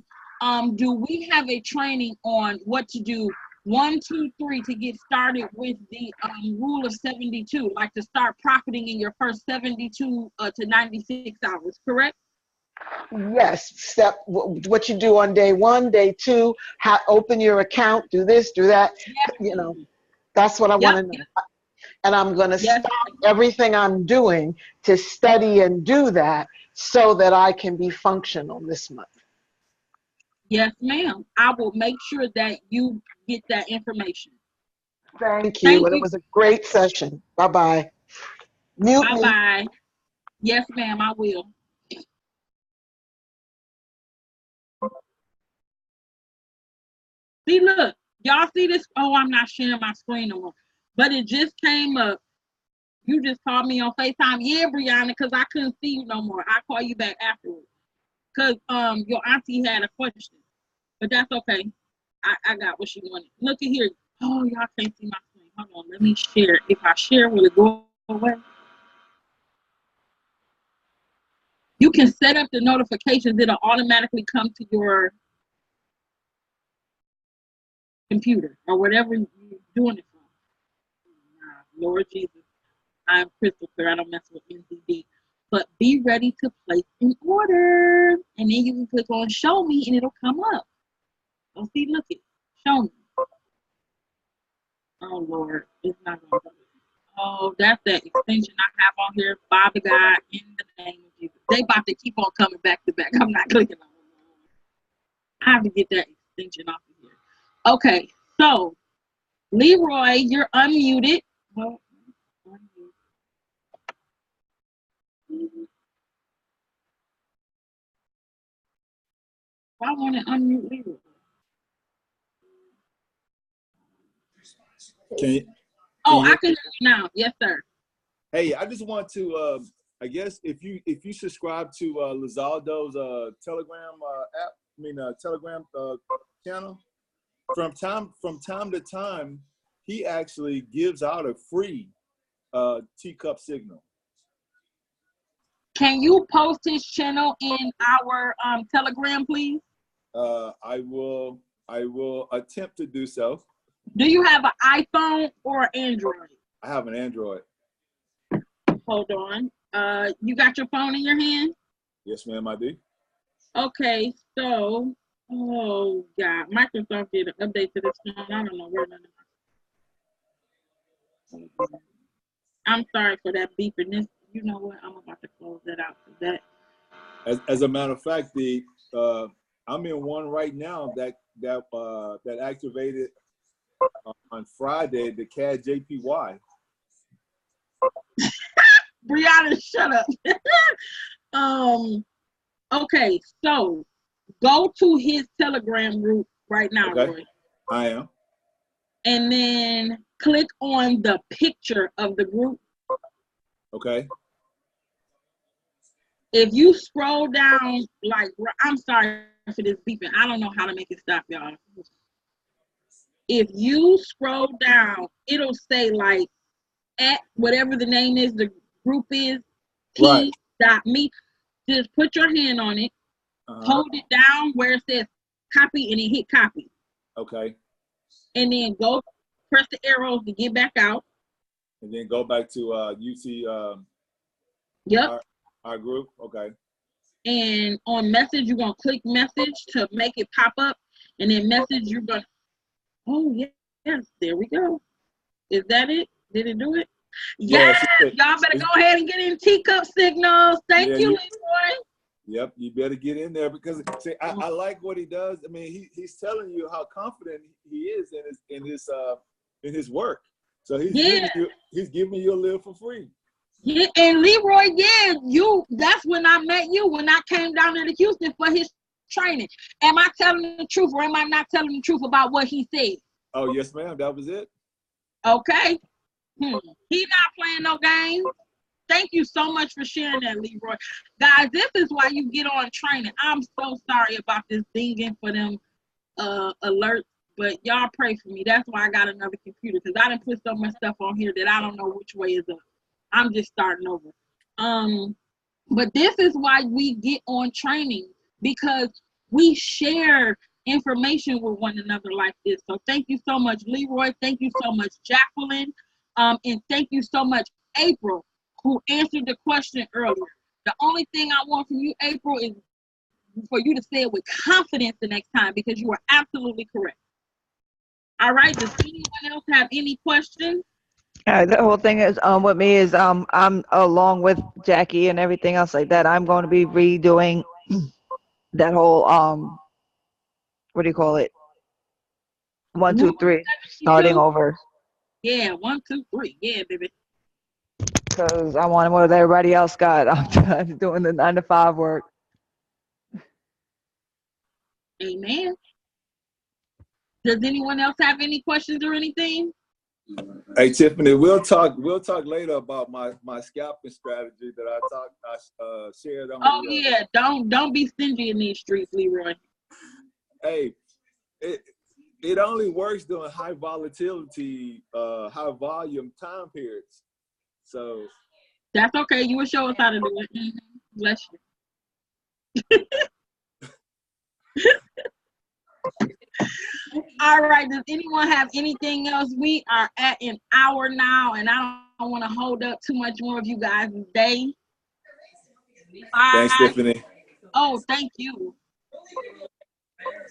do we have a training on what to do 1, 2, 3 to get started with the rule of 72, like to start profiting in your first 72 to 96 hours, correct? yes, step what you do on day 1, day 2, open your account, do this, do that. Yep. You know, that's what I want to know. Yep. And I'm going to stop everything I'm doing to study and do that so that I can be functional this month. Yes, ma'am. I will make sure that you get that information. Thank you. It was a great session. Bye-bye. Mute me. Bye-bye. Yes, ma'am, I will. See, look, y'all see this? Oh, I'm not sharing my screen no more. But it just came up. You just called me on FaceTime. Yeah, Brianna, because I couldn't see you no more. I'll call you back afterwards. Because your auntie had a question. but that's okay. I got what she wanted. Look at here. Oh, y'all can't see my screen. Hold on, let me share. If I share, will it go away? You can set up the notifications. It'll automatically come to your computer or whatever you're doing it from. Lord Jesus, I'm crystal clear. I don't mess with NCD. But be ready to place an order. And then you can click on show me and it'll come up. Oh, see, look it. Show me. Oh, Lord. It's not going to do it. Oh, that's that extension I have on here. Father God, in the name of Jesus. They about to keep on coming back to back. I'm not clicking on them. I have to get that extension off of here. Okay, so Leroy, you're unmuted. Well, I want to unmute Leroy. I can hear you now. Yes, sir. Hey, I just want to, I guess if you subscribe to Lizaldo's Telegram app, Telegram channel, from time to time, he actually gives out a free teacup signal. Can you post his channel in our Telegram, please? I will attempt to do so. Do you have an iPhone or Android? I have an Android. Hold on. You got your phone in your hand? Yes, ma'am, I do. Okay, so, oh God, Microsoft did an update to this phone. I don't know where none of my. I'm sorry for that beeping. This, you know what? I'm about to close that out for that. As a matter of fact, I'm in one right now that activated on Friday, the CAD JPY. Brianna, shut up. Okay, so go to his Telegram group right now, Okay. Roy. I am. And then click on the picture of the group. Okay. If you scroll down, like, I'm sorry for this beeping. I don't know how to make it stop, y'all. If you scroll down, it'll say like at whatever the name is, the group is, Right. t.me. Just put your hand on it, hold it down where it says copy, and then hit copy. Okay. And then go press the arrows to get back out. And then go back to UT. Yep. Our group. Okay. And on message, you're gonna click message to make it pop up, and then message you're gonna. Oh yes, there we go. Is that it? Did it do it? Yes. Y'all better go ahead and get in teacup signals. Thank you, Leroy. Yep, you better get in there because see, I like what he does. I mean, he's telling you how confident he is in his work. So he's giving you a little for free. Yeah, and Leroy, that's when I met you, when I came down to Houston for his training. Am I telling the truth or am I not telling the truth about what he said? Oh, yes, ma'am. That was it. Okay. He's not playing no games. Thank you so much for sharing that, Leroy. Guys, this is why you get on training. I'm so sorry about this dinging for them alerts, but y'all pray for me. That's why I got another computer, because I done put so much stuff on here that I don't know which way is up. I'm just starting over. But this is why we get on training, because we share information with one another like this. So thank you so much, Leroy. Thank you so much, Jacqueline. And thank you so much, April, who answered the question earlier. The only thing I want from you, April, is for you to say it with confidence the next time, because you are absolutely correct. All right, does anyone else have any questions? The whole thing is with me is I'm along with Jackie and everything else like that. I'm going to be redoing that whole what do you call it? 1, 2, 3, starting over. Yeah, 1, 2, 3. Yeah, baby. Because I want what everybody else got. I'm doing the 9 to 5 work. Amen. Does anyone else have any questions or anything? Hey, Tiffany, we'll talk later about my scalping strategy that I shared on. Oh yeah, don't be stingy in these streets, Leroy. Hey, it only works during high volatility, high volume time periods. So that's okay. You will show us how to do it. Bless you. All right. Does anyone have anything else? We are at an hour now, and I don't want to hold up too much more of you guys' day. thanks, Tiffany. Oh, thank you.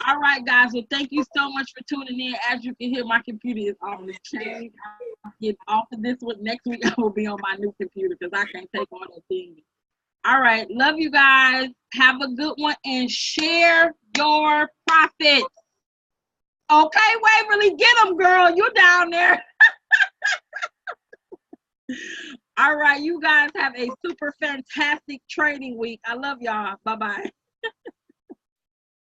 All right, guys. Well, thank you so much for tuning in. As you can hear, my computer is off the chain. I'll get off of this one. Next week, I will be on my new computer because I can't take on that thing. All right. Love you guys. Have a good one and share your profits. Okay, Waverly, get them, girl. You down there. All right, you guys have a super fantastic trading week. I love y'all. Bye-bye.